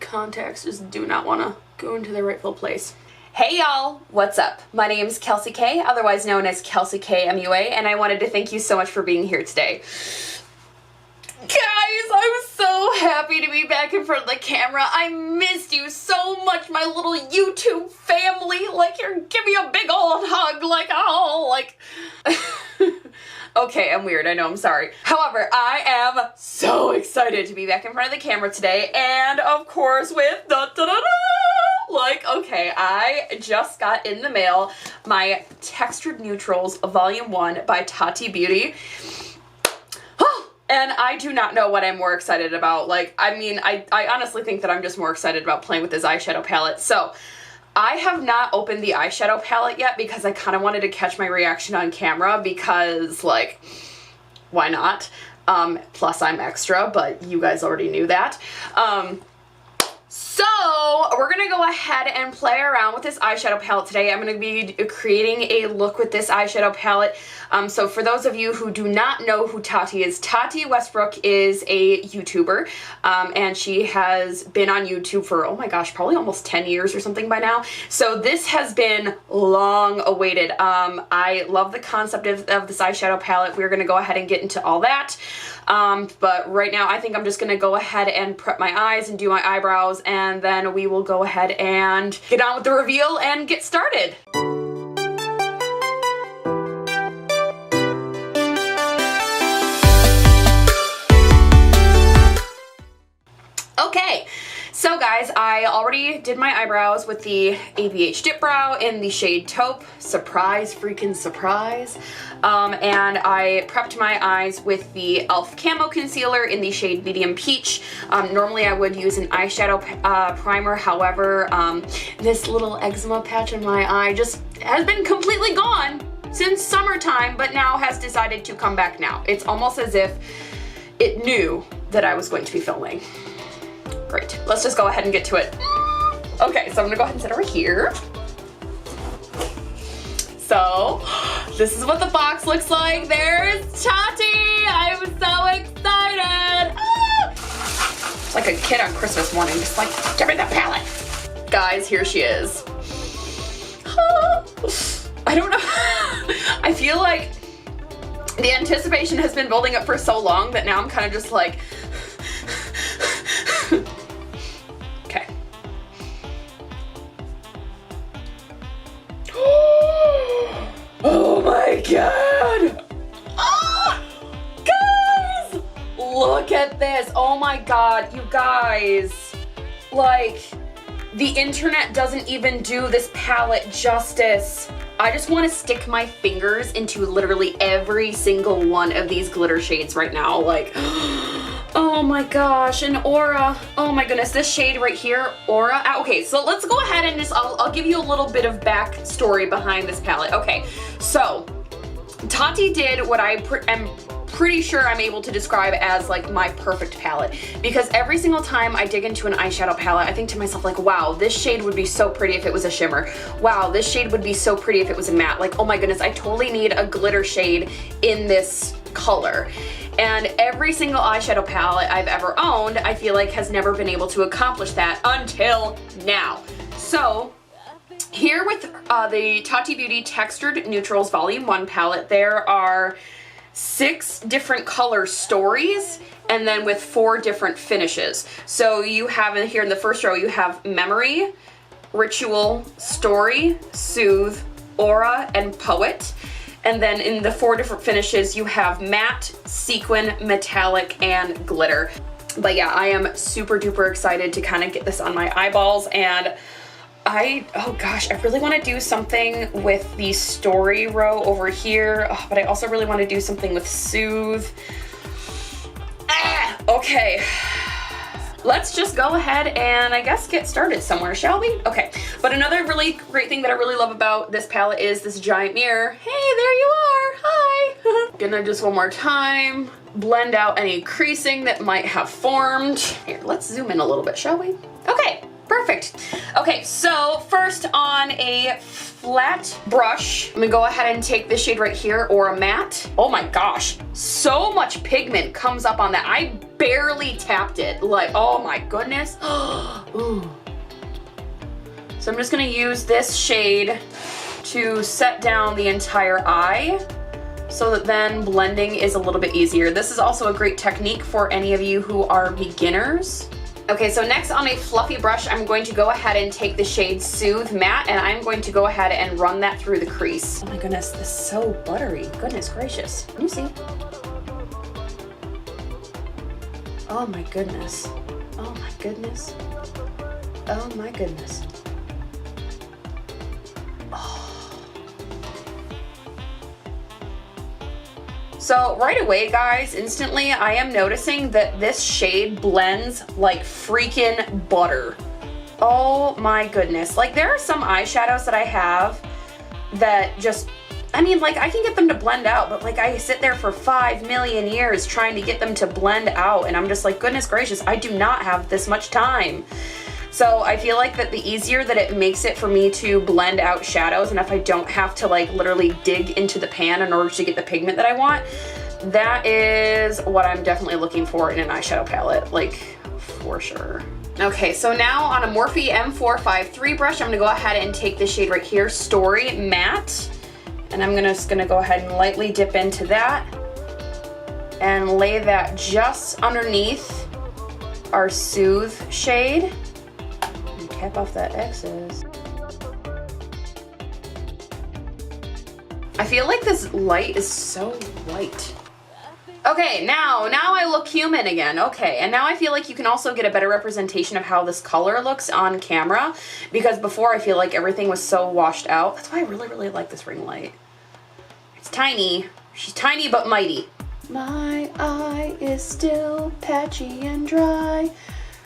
contacts just do not want to go into their rightful place. Hey y'all, what's up? My name's Kelsey K, otherwise known as Kelsey K MUA, and I wanted to thank you so much for being here today. Guys, I'm so happy to be back in front of the camera. I missed you so much, my little YouTube family. Like, give me a big old hug, like, oh, like... Okay, I'm weird, I know, I'm sorry. However, I am so excited to be back in front of the camera today, and of course with like, okay, I just got in the mail my Textured Neutrals Volume 1 by Tati Beauty. And I do not know what I'm more excited about. Like, I mean, I honestly think that I'm just more excited about playing with this eyeshadow palette. So, I have not opened the eyeshadow palette yet because I kind of wanted to catch my reaction on camera because, like, why not? Plus I'm extra, but you guys already knew that. So, we're going to go ahead and play around with this eyeshadow palette today. I'm going to be creating a look with this eyeshadow palette. So for those of you who do not know who Tati is, Tati Westbrook is a YouTuber, and she has been on YouTube for, oh my gosh, probably almost 10 years or something by now. So this has been long awaited. I love the concept of this eyeshadow palette. We're going to go ahead and get into all that. But right now I think I'm just going to go ahead and prep my eyes and do my eyebrows, and then we will go ahead and get on with the reveal and get started. Okay, so guys, I already did my eyebrows with the ABH Dip Brow in the shade Taupe. Surprise, freaking surprise. And I prepped my eyes with the e.l.f. Camo Concealer in the shade Medium Peach. Normally I would use an eyeshadow primer, however, this little eczema patch in my eye just has been completely gone since summertime, but now has decided to come back now. It's almost as if it knew that I was going to be filming. Great, let's just go ahead and get to it. Okay, so I'm gonna go ahead and sit over here. So, this is what the box looks like. There's Tati! I'm so excited! Ah! It's like a kid on Christmas morning, just like, give me the palette. Guys, here she is. I don't know. I feel like the anticipation has been building up for so long that now I'm kind of just like, okay. Oh my god! Ah! Guys! Look at this! Oh my god, you guys! Like, the internet doesn't even do this palette justice. I just want to stick my fingers into literally every single one of these glitter shades right now. Like, oh my gosh, and Aura. Oh my goodness, this shade right here, Aura. Okay, so let's go ahead and just, I'll give you a little bit of backstory behind this palette. Okay, so Tati did what I am pretty sure I'm able to describe as like my perfect palette, because every single time I dig into an eyeshadow palette, I think to myself like, wow, this shade would be so pretty if it was a shimmer. Wow, this shade would be so pretty if it was a matte. Like, oh my goodness, I totally need a glitter shade in this color. And every single eyeshadow palette I've ever owned, I feel like has never been able to accomplish that until now. So here with the Tati Beauty Textured Neutrals Volume 1 palette, there are 6 different color stories, and then with 4 different finishes. So you have in here in the first row, you have Memory, Ritual, Story, Soothe, Aura, and Poet. And then in the 4 different finishes, you have Matte, Sequin, Metallic, and Glitter. But yeah, I am super duper excited to kind of get this on my eyeballs, and oh gosh, I really want to do something with the Story row over here, but I also really want to do something with Soothe. Okay, let's just go ahead and I guess get started somewhere, shall we? Okay, but another really great thing that I really love about this palette is this giant mirror. Hey, there you are, hi! Gonna just one more time, blend out any creasing that might have formed. Here, let's zoom in a little bit, shall we? Okay. Perfect. Okay, so first on a flat brush, I'm gonna go ahead and take this shade right here, or a matte. Oh my gosh, so much pigment comes up on that. I barely tapped it. Like, oh my goodness. Ooh. So I'm just gonna use this shade to set down the entire eye so that then blending is a little bit easier. This is also a great technique for any of you who are beginners. Okay, so next on a fluffy brush, I'm going to go ahead and take the shade Soothe Matte, and I'm going to go ahead and run that through the crease. Oh my goodness, this is so buttery. Goodness gracious. Can you see? Oh my goodness. Oh my goodness. Oh my goodness. So right away, guys, instantly I am noticing that this shade blends like freaking butter. Oh my goodness. Like, there are some eyeshadows that I have that just, I mean, like, I can get them to blend out, but like I sit there for 5 million years trying to get them to blend out, and I'm just like, goodness gracious, I do not have this much time. So I feel like that the easier that it makes it for me to blend out shadows, and if I don't have to like literally dig into the pan in order to get the pigment that I want, that is what I'm definitely looking for in an eyeshadow palette, like, for sure. Okay, so now on a Morphe M453 brush, I'm gonna go ahead and take this shade right here, Story Matte, and I'm just gonna go ahead and lightly dip into that and lay that just underneath our Soothe shade. Tap off that excess. I feel like this light is so white. Okay, now I look human again. Okay, and now I feel like you can also get a better representation of how this color looks on camera, because before I feel like everything was so washed out. That's why I really, really like this ring light. It's tiny. She's tiny but mighty. My eye is still patchy and dry.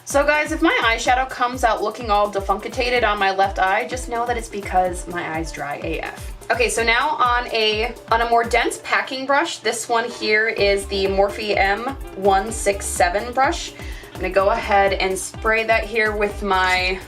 So guys, if my eyeshadow comes out looking all defunctated on my left eye, just know that it's because my eye's dry AF. Okay, so now on a more dense packing brush, this one here is the Morphe M167 brush. I'm gonna go ahead and spray that here with my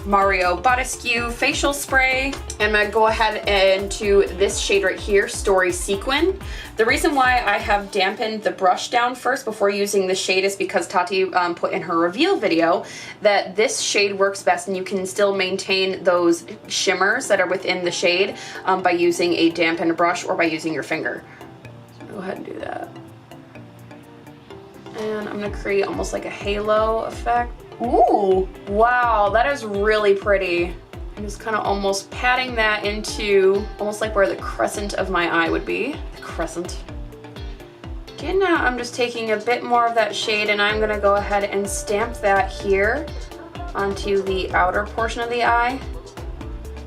Mario Bodescu facial spray. And I'm gonna go ahead into this shade right here, Story Sequin. The reason why I have dampened the brush down first before using the shade is because Tati put in her reveal video that this shade works best and you can still maintain those shimmers that are within the shade by using a dampened brush or by using your finger. So go ahead and do that. And I'm gonna create almost like a halo effect. Ooh, wow, that is really pretty. I'm just kind of almost patting that into almost like where the crescent of my eye would be. The crescent. Okay, now I'm just taking a bit more of that shade and I'm gonna go ahead and stamp that here onto the outer portion of the eye.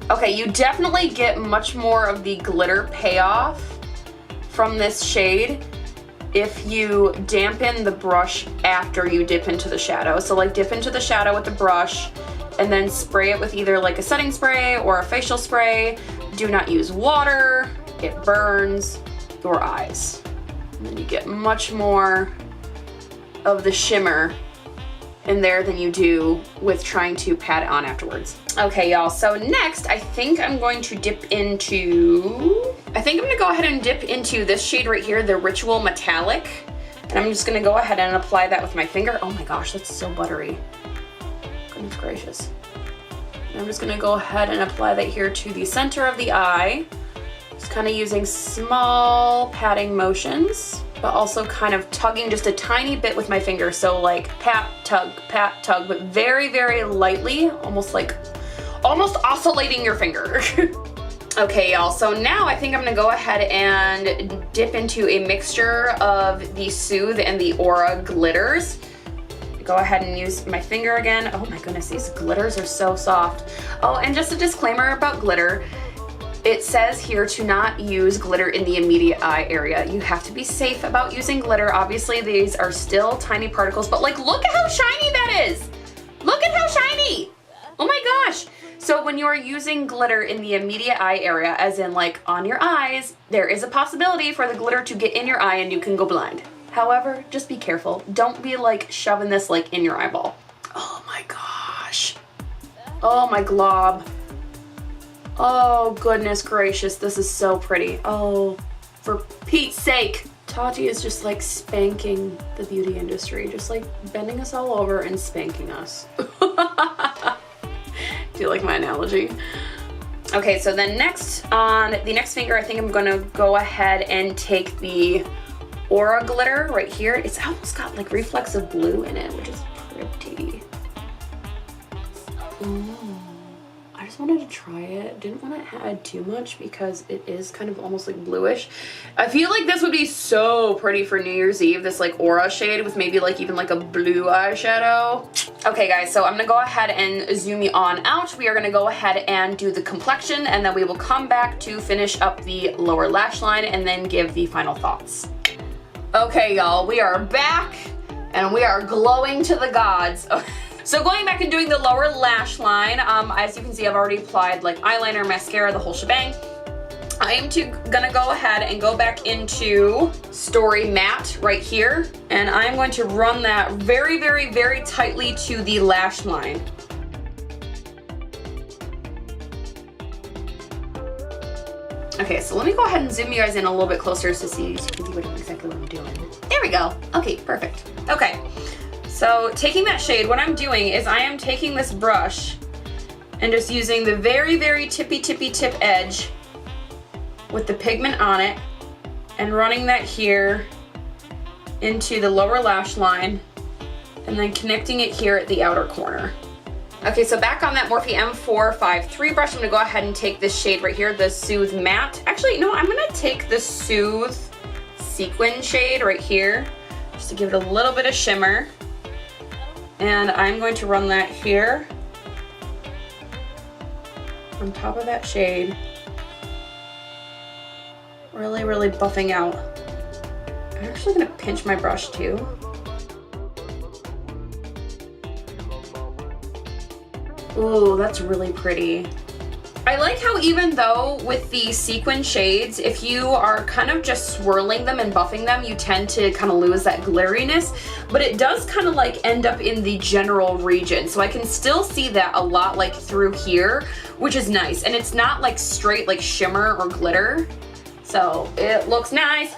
Okay, you definitely get much more of the glitter payoff from this shade if you dampen the brush after you dip into the shadow. So like dip into the shadow with the brush and then spray it with either like a setting spray or a facial spray. Do not use water, it burns your eyes. And then you get much more of the shimmer in there than you do with trying to pat it on afterwards. Okay, y'all, so next I think I'm going to dip into, I think I'm gonna go ahead and dip into this shade right here, the Ritual Metallic. And I'm just gonna go ahead and apply that with my finger. Oh my gosh, that's so buttery. Goodness gracious. And I'm just gonna go ahead and apply that here to the center of the eye. Just kind of using small patting motions, but also kind of tugging just a tiny bit with my finger. So like pat, tug, but very, very lightly, almost oscillating your finger. Okay, y'all, so now I think I'm gonna go ahead and dip into a mixture of the Soothe and the Aura glitters. Go ahead and use my finger again. Oh my goodness, these glitters are so soft. Oh, and just a disclaimer about glitter. It says here to not use glitter in the immediate eye area. You have to be safe about using glitter. Obviously, these are still tiny particles, but like, look at how shiny that is. Look at how shiny. Oh my gosh. So when you are using glitter in the immediate eye area, as in like on your eyes, there is a possibility for the glitter to get in your eye and you can go blind. However, just be careful. Don't be like shoving this like in your eyeball. Oh my gosh. Oh, my glob. Oh, goodness gracious. This is so pretty. Oh, for Pete's sake. Tati is just like spanking the beauty industry, just like bending us all over and spanking us. Do you like my analogy? Okay, so then next on the next finger, I think I'm gonna go ahead and take the Aura glitter right here. It's almost got like reflexive blue in it, which is pretty. Ooh. I just wanted to try it. Didn't want to add too much because it is kind of almost like bluish. I feel like this would be so pretty for New Year's Eve, this like Aura shade with maybe like even like a blue eyeshadow. Okay guys, so I'm gonna go ahead and zoom you on out. We are gonna go ahead and do the complexion, and then we will come back to finish up the lower lash line and then give the final thoughts. Okay y'all, we are back and we are glowing to the gods. So going back and doing the lower lash line, as you can see, I've already applied like eyeliner, mascara, the whole shebang. I am gonna go ahead and go back into Story Matte right here, and I'm going to run that very, very, very tightly to the lash line. Okay, so let me go ahead and zoom you guys in a little bit closer so you can see exactly what I'm doing. There we go. Okay, perfect. Okay. So taking that shade, what I'm doing is I am taking this brush and just using the very, very tippy tip edge with the pigment on it and running that here into the lower lash line and then connecting it here at the outer corner. Okay, so back on that Morphe M453 brush, I'm gonna go ahead and take this shade right here, the Soothe Matte. Actually, no, I'm gonna take the Soothe Sequin shade right here just to give it a little bit of shimmer. And I'm going to run that here on top of that shade. Really, really buffing out. I'm actually gonna pinch my brush too. Ooh, that's really pretty. I like how even though with the sequin shades, if you are kind of just swirling them and buffing them, you tend to kind of lose that glitteriness, but it does kind of like end up in the general region. So I can still see that a lot like through here, which is nice. And it's not like straight like shimmer or glitter. So it looks nice.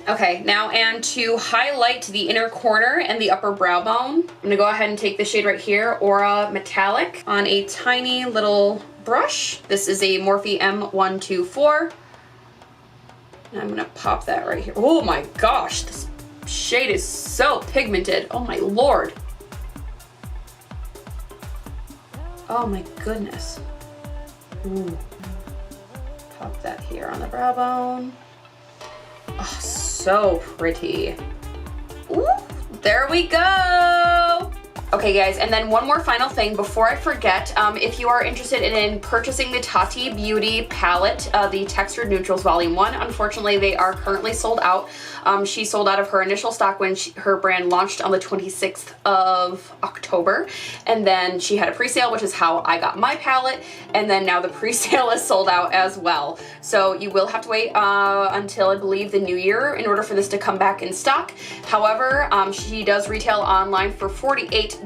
Okay, now and to highlight the inner corner and the upper brow bone, I'm gonna go ahead and take the shade right here, Aura Metallic, on a tiny little brush. This is a Morphe M124. And I'm gonna pop that right here. Oh my gosh, this shade is so pigmented. Oh my lord. Oh my goodness. Ooh. Pop that here on the brow bone. Oh, so pretty. Ooh, there we go. Okay guys, and then one more final thing before I forget, if you are interested in purchasing the Tati Beauty palette, the Textured Neutrals Volume 1, unfortunately they are currently sold out. She sold out of her initial stock when her brand launched on the 26th of October, and then she had a pre-sale, which is how I got my palette, and then now the pre-sale is sold out as well. So you will have to wait until I believe the new year in order for this to come back in stock. However, she does retail online for $48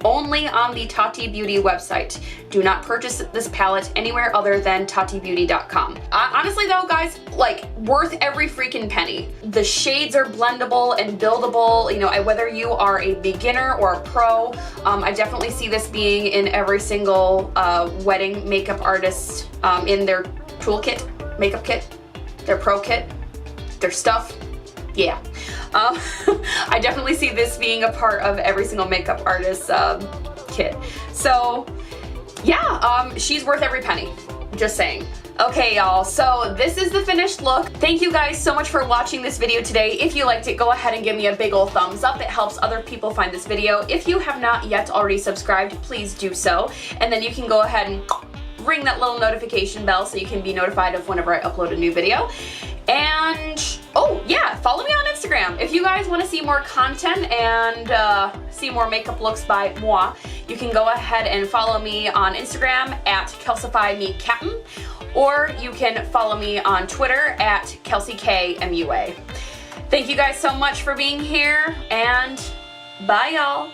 only on the Tati Beauty website. Do not purchase this palette anywhere other than tatibeauty.com. Honestly though, guys, like worth every freaking penny. The shades are blendable and buildable, you know, whether you are a beginner or a pro. I definitely see this being in every single wedding makeup artist in their toolkit, makeup kit, their pro kit, their stuff. Yeah. I definitely see this being a part of every single makeup artist's kit. So yeah, she's worth every penny, just saying. Okay y'all, so this is the finished look. Thank you guys so much for watching this video today. If you liked it, go ahead and give me a big ol' thumbs up. It helps other people find this video. If you have not yet already subscribed, please do so. And then you can go ahead and ring that little notification bell so you can be notified of whenever I upload a new video. And oh yeah, follow me on Instagram. If you guys want to see more content and see more makeup looks by moi, you can go ahead and follow me on Instagram at KelseyFyMeCaptain, or you can follow me on Twitter at KelseyKMUA. Thank you guys so much for being here, and bye y'all.